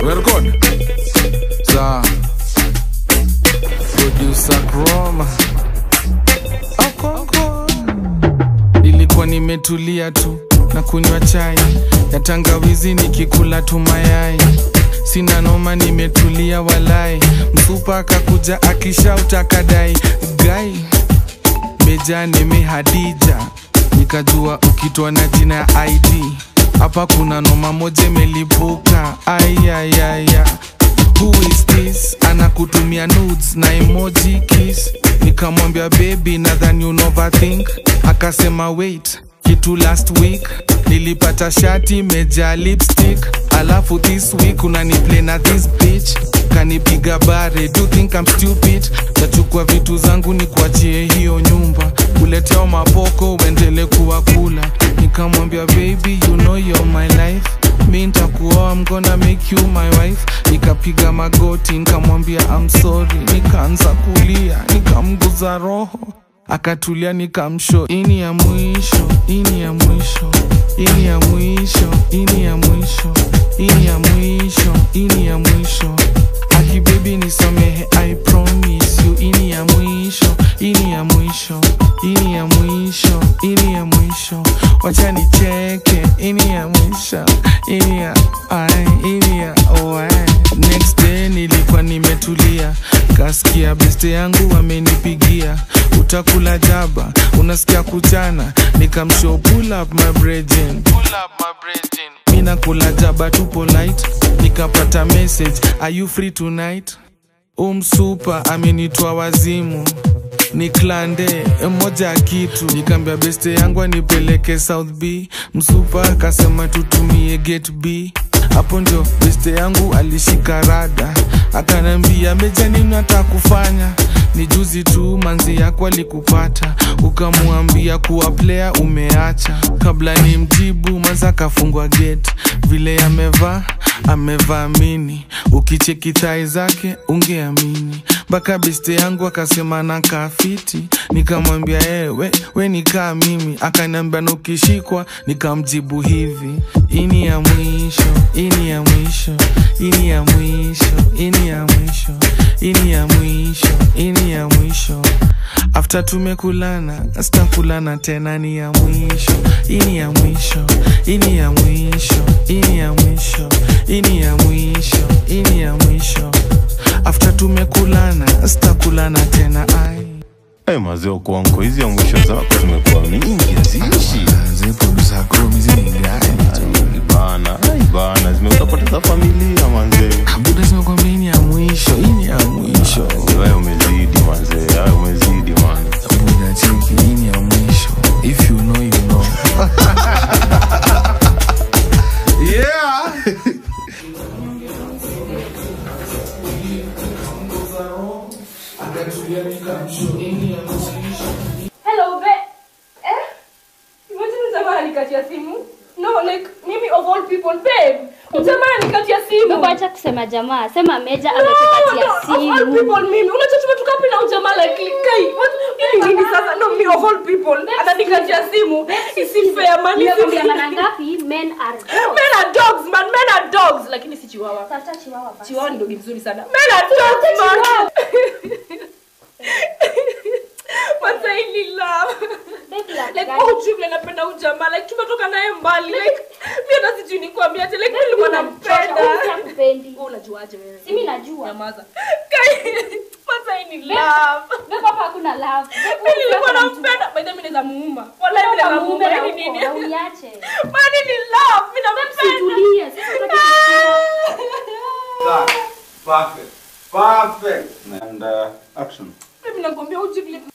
We're good. Sa producer Chroma. Nilikuwa nimetulia tu na kunywa chai ya tangawizi nikikula tu mayai. Sina noma nimetulia walai. Mfupa akakuja akishauta akadai Guy Meja nime Hadija. Nikajua ukitoa na jina ya ID hapa kuna noma moja melipuka. Ayayaya, who is this? Anakutumia nudes na emoji kiss. Nikamwambia baby nadhani you overthink. Akasema wait, kitu last week nilipata shati meja lipstick. Alafu this week unaniplay na this bitch. Kanipiga bare, do you think I'm stupid? Nachukua vitu zangu ni kuachie hiyo nyumba. Kuletea mapoko uendele kuwa kula. Nikamwambia baby you know you're my life. Mi nitakuoa, I'm gonna make you my wife. Nikapiga magoti nikamwambia I'm sorry. Nikaanza kulia, nikamguza roho. Akatulia nikamshow ini ya mwisho, ini ya mwisho, ini ya mwisho, ini ya mwisho, ini ya mwisho, ini ya mwisho. Aki baby nisamehe I promise you. Ini ya mwisho, ini ya mwisho, ini ya mwisho, ini ya mwisho. Wacha nicheke, ini ya mwisho, ini ya ini ya Next day nilikuwa nimetulia. Kasikia beste yangu wamenipigia. Utakula jaba, unasikia kuchana. Nikamshow pull up my brethren. Pull up my brethren. Mina kula jaba tu polite. Nikapata message, are you free tonight? Super amenitwa wazimu. Niklande moja kitu. Nikambia beste yangu anipeleke South B. Msupa akasema tutumie Gate B. Hapo ndio beste yangu alishika rada. Akanambia Meja nini nataka kufanya? Ni juzi tu manzi yako alikupata. Ukamuambia kuwa player umeacha. Kabla ni mjibu maza kafungwa gate. Vile amevaa mini. Ukicheki thai zake ungeamini. Baka beste yangu akasema na kafiti. Nikamwambia we nikaa mimi. Akanambia nukishikwa. Nikamjibu hivi. Ini ya mwisho, ini ya mwisho, ini ya mwisho, ini ya mwisho, ini ya mwisho, ini ya mwisho. After tumekulana, sitakulana tena ni ya mwisho. Ini ya mwisho, ini ya mwisho, ini ya mwisho, ini ya mwisho, ini ya mwisho. After tumekulana, sitakulana tena mazeo kwangu hizi ya mwisho zako zimekuwa mingi haziishi. Producer Chroma Ibana zimekapoteza familia manze. Buda zimekuwa ini ya mwisho, ini ya mwisho. Wewe umezidi manze, wewe umezidi man. Buda cheki ini ya mwisho. If you know you know. Yeah. Hello, babe. Imagine zamani kati ya simu. No, like, mimi of all people, babe. Zamani kati ya simu. Wacha kusema jamaa, sema Meja ametukatia simu. Of all people, mimi. Unachotuma tukapi na ujamaa like kai. Nini sasa? No, me of all people. Ananikatia simu. Isi fair man. Mimi mara ngapi men are dogs. Men are dogs, man. Men are dogs. Lakini si chihuahua. Sasa chihuahua basi. Chihuahua ndio mzuri sana. Men are dogs, man. What's I love? Like oh triple napenda ujamaa like tumetoka naye mbali like mimi hata sijui nikwambia ati like nilikuwa nampenda. Unampendi. Wewe unajuaje wewe? Si mimi najua. Nyamaza. What's I love? Wewe hapa hakuna love. Mimi nilikuwa nampenda. By the way naweza muuma. Wallahi mimi naweza muuma nini? Uniache. Mani ni love. Mimi nampenda. Situlie. Sasa Perfect. And action. Mimi nakwambia ujibu